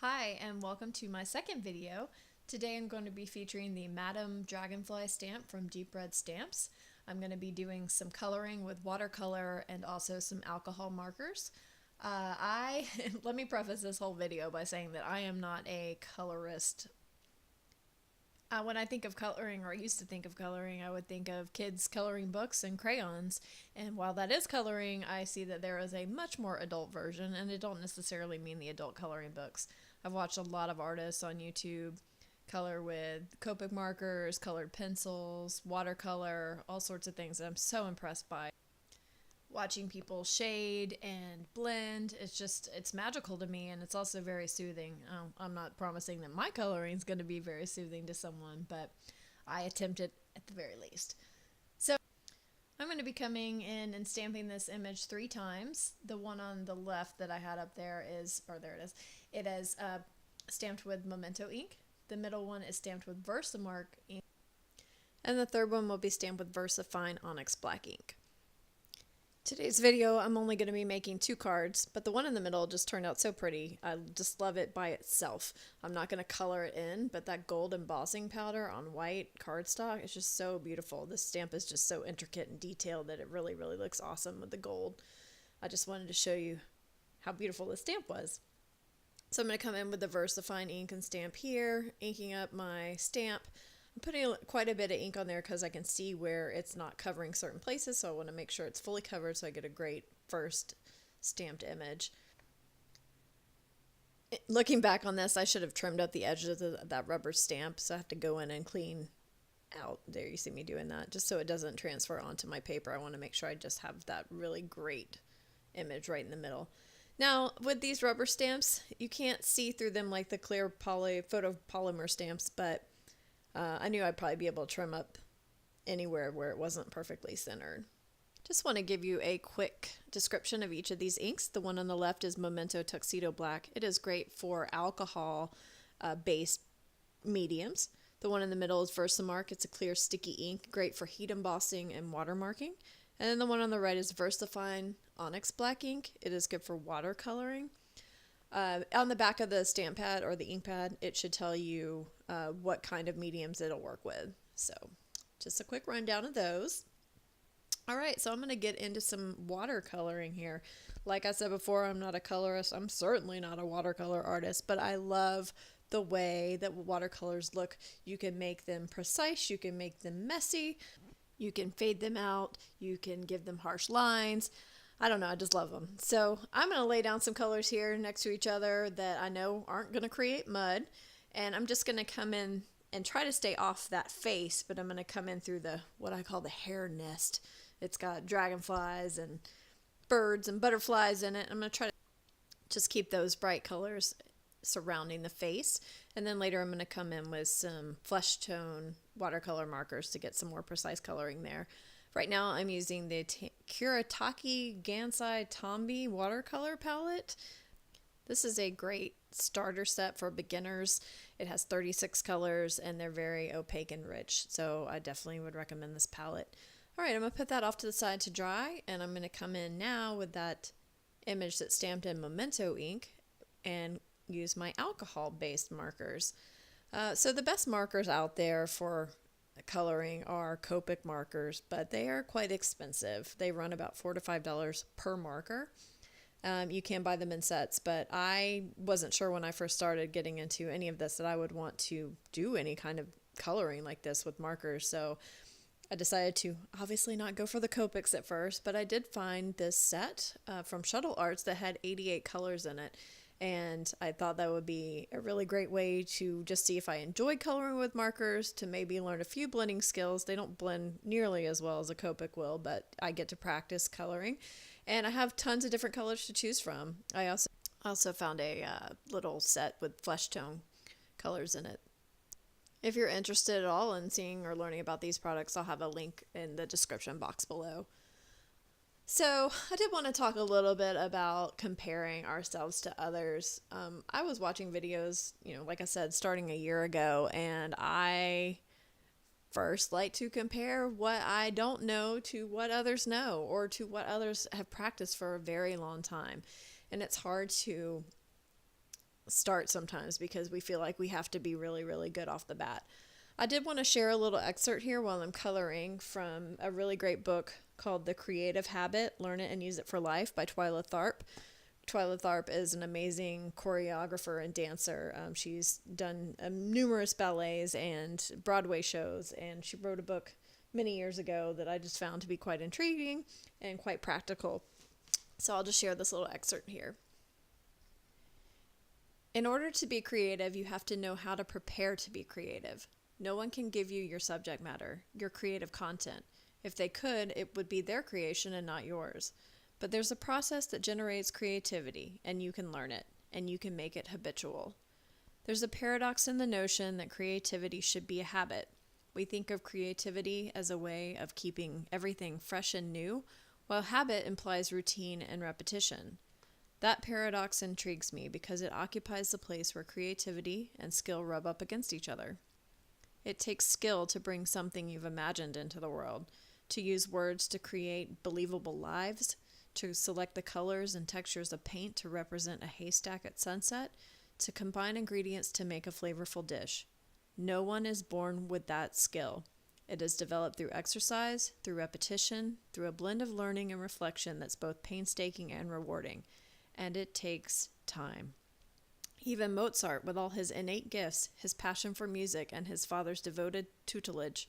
Hi and welcome to my second video. Today I'm going to be featuring the Madam Dragonfly stamp from Deep Red Stamps. I'm going to be doing some coloring with watercolor and also some alcohol markers. Let me preface this whole video by saying that I am not a colorist. When I think of coloring, or I used to think of coloring, I would think of kids coloring books and crayons. And while that is coloring, I see that there is a much more adult version, and it don't necessarily mean the adult coloring books. I've watched a lot of artists on YouTube color with Copic markers, colored pencils, watercolor, all sorts of things that I'm so impressed by. Watching people shade and blend, it's magical to me, and it's also very soothing. I'm not promising that my coloring is going to be very soothing to someone, but I attempt it at the very least. So I'm going to be coming in and stamping this image 3 times. The one on the left that I had up there is, or there it is, it is stamped with Memento ink. The middle one is stamped with Versamark ink. And the third one will be stamped with VersaFine Onyx Black ink. Today's video, I'm only going to be making 2 cards, but the one in the middle just turned out so pretty. I just love it by itself. I'm not going to color it in, but that gold embossing powder on white cardstock is just so beautiful. This stamp is just so intricate and detailed that it really, really looks awesome with the gold. I just wanted to show you how beautiful this stamp was. So I'm going to come in with the VersaFine ink and stamp here, inking up my stamp. I'm putting quite a bit of ink on there because I can see where it's not covering certain places, so I want to make sure it's fully covered so I get a great first stamped image. Looking back on this, I should have trimmed out the edges of that rubber stamp, so I have to go in and clean out. There, you see me doing that, just so it doesn't transfer onto my paper. I want to make sure I just have that really great image right in the middle. Now, with these rubber stamps, you can't see through them like the clear photopolymer stamps, but I knew I'd probably be able to trim up anywhere where it wasn't perfectly centered. Just want to give you a quick description of each of these inks. The one on the left is Memento Tuxedo Black. It is great for alcohol based mediums. The one in the middle is Versamark. It's a clear sticky ink, great for heat embossing and watermarking. And then the one on the right is VersaFine Onyx Black ink. It is good for watercoloring. On the back of the stamp pad or the ink pad, it should tell you what kind of mediums it'll work with. So just a quick rundown of those. All right, so I'm going to get into some watercoloring here. Like I said before, I'm not a colorist. I'm certainly not a watercolor artist, but I love the way that watercolors look. You can make them precise, you can make them messy, you can fade them out, you can give them harsh lines. I don't know, I just love them. So I'm going to lay down some colors here next to each other that I know aren't going to create mud. And I'm just going to come in and try to stay off that face, but I'm going to come in through the what I call the hair nest. It's got dragonflies and birds and butterflies in it. I'm going to try to just keep those bright colors surrounding the face. And then later I'm going to come in with some flesh tone watercolor markers to get some more precise coloring there. Right now I'm using the Kuretake Gansai Tombi watercolor palette. This is a great starter set for beginners. It has 36 colors and they're very opaque and rich, so I definitely would recommend this palette. Alright, I'm going to put that off to the side to dry, and I'm going to come in now with that image that's stamped in Memento ink and use my alcohol-based markers. So the best markers out there for coloring are Copic markers, but they are quite expensive. They run about $4 to $5 per marker. You can buy them in sets, but I wasn't sure when I first started getting into any of this that I would want to do any kind of coloring like this with markers, so I decided to obviously not go for the Copics at first, but I did find this set from Shuttle Arts that had 88 colors in it. And I thought that would be a really great way to just see if I enjoyed coloring with markers, to maybe learn a few blending skills. They don't blend nearly as well as a Copic will, but I get to practice coloring. And I have tons of different colors to choose from. I also found a little set with flesh tone colors in it. If you're interested at all in seeing or learning about these products, I'll have a link in the description box below. So I did want to talk a little bit about comparing ourselves to others. I was watching videos, like I said, starting a year ago, and I first like to compare what I don't know to what others know, or to what others have practiced for a very long time. And it's hard to start sometimes because we feel like we have to be really, really good off the bat. I did want to share a little excerpt here while I'm coloring from a really great book called The Creative Habit, Learn It and Use It for Life by Twyla Tharp. Twyla Tharp is an amazing choreographer and dancer. She's done numerous ballets and Broadway shows, and she wrote a book many years ago that I just found to be quite intriguing and quite practical. So I'll just share this little excerpt here. In order to be creative, you have to know how to prepare to be creative. No one can give you your subject matter, your creative content. If they could, it would be their creation and not yours. But there's a process that generates creativity, and you can learn it, and you can make it habitual. There's a paradox in the notion that creativity should be a habit. We think of creativity as a way of keeping everything fresh and new, while habit implies routine and repetition. That paradox intrigues me because it occupies the place where creativity and skill rub up against each other. It takes skill to bring something you've imagined into the world, to use words to create believable lives, to select the colors and textures of paint to represent a haystack at sunset, to combine ingredients to make a flavorful dish. No one is born with that skill. It is developed through exercise, through repetition, through a blend of learning and reflection that's both painstaking and rewarding. And it takes time. Even Mozart, with all his innate gifts, his passion for music, and his father's devoted tutelage,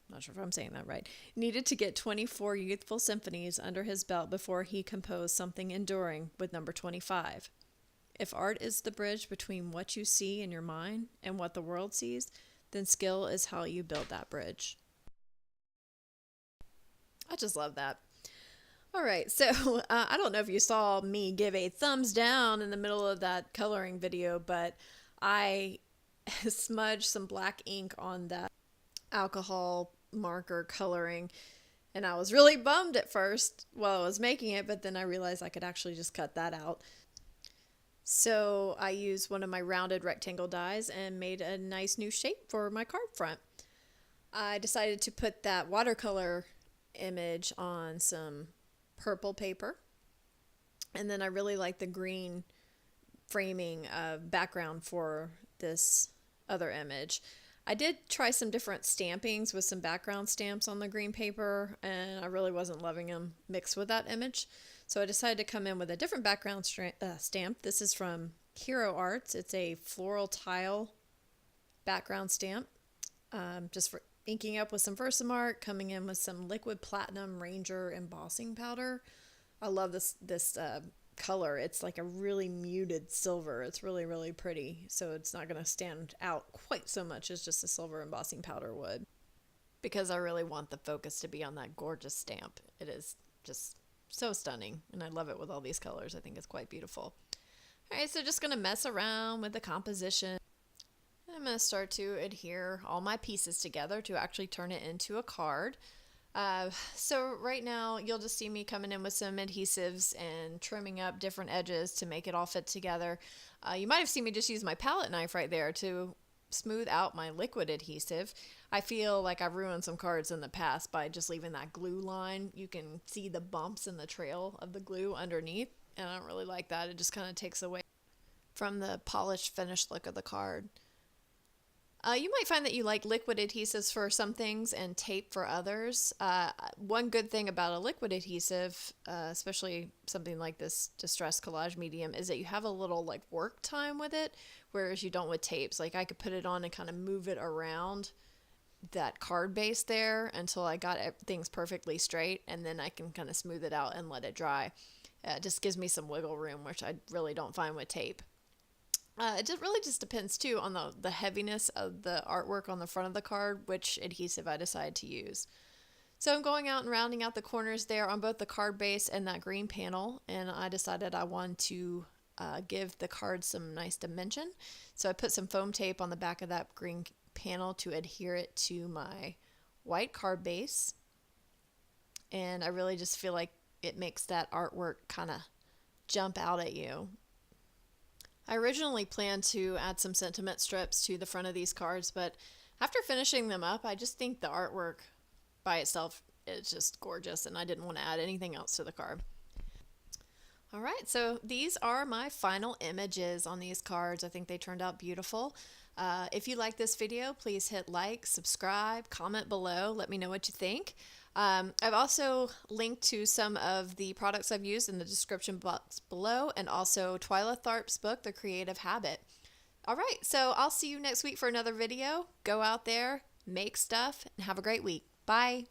not sure if I'm saying that right, needed to get 24 youthful symphonies under his belt before he composed something enduring with number 25. If art is the bridge between what you see in your mind and what the world sees, then skill is how you build that bridge. I just love that. All right, so I don't know if you saw me give a thumbs down in the middle of that coloring video, but I smudged some black ink on that alcohol marker coloring, and I was really bummed at first while I was making it, but then I realized I could actually just cut that out. So I used one of my rounded rectangle dies and made a nice new shape for my card front. I decided to put that watercolor image on some purple paper, and then I really like the green framing background for this other image. I did try some different stampings with some background stamps on the green paper, and I really wasn't loving them mixed with that image. So I decided to come in with a different background stamp. This is from Hero Arts. It's a floral tile background stamp. Just for inking up with some Versamark, coming in with some liquid platinum Ranger embossing powder. I love this color. It's like a really muted silver. It's really, really pretty. So it's not going to stand out quite so much as just a silver embossing powder would, because I really want the focus to be on that gorgeous stamp. It is just so stunning, and I love it with all these colors. I think it's quite beautiful. All right, so just going to mess around with the composition. I'm going to start to adhere all my pieces together to actually turn it into a card. So right now you'll just see me coming in with some adhesives and trimming up different edges to make it all fit together. You might have seen me just use my palette knife right there to smooth out my liquid adhesive. I feel like I've ruined some cards in the past by just leaving that glue line. You can see the bumps in the trail of the glue underneath, and I don't really like that. It just kind of takes away from the polished, finished look of the card. You might find that you like liquid adhesives for some things and tape for others. One good thing about a liquid adhesive, especially something like this distress collage medium, is that you have a little like work time with it, whereas you don't with tapes. Like I could put it on and kind of move it around that card base there until I got things perfectly straight, and then I can kind of smooth it out and let it dry. It just gives me some wiggle room, which I really don't find with tape. It really just depends, too, on the heaviness of the artwork on the front of the card, which adhesive I decide to use. So I'm going out and rounding out the corners there on both the card base and that green panel, and I decided I wanted to give the card some nice dimension. So I put some foam tape on the back of that green panel to adhere it to my white card base, and I really just feel like it makes that artwork kind of jump out at you. I originally planned to add some sentiment strips to the front of these cards, but after finishing them up, I just think the artwork by itself is just gorgeous, and I didn't want to add anything else to the card. All right, so these are my final images on these cards. I think they turned out beautiful. If you like this video, please hit like, subscribe, comment below. Let me know what you think. I've also linked to some of the products I've used in the description box below, and also Twyla Tharp's book, The Creative Habit. All right, so I'll see you next week for another video. Go out there, make stuff, and have a great week. Bye.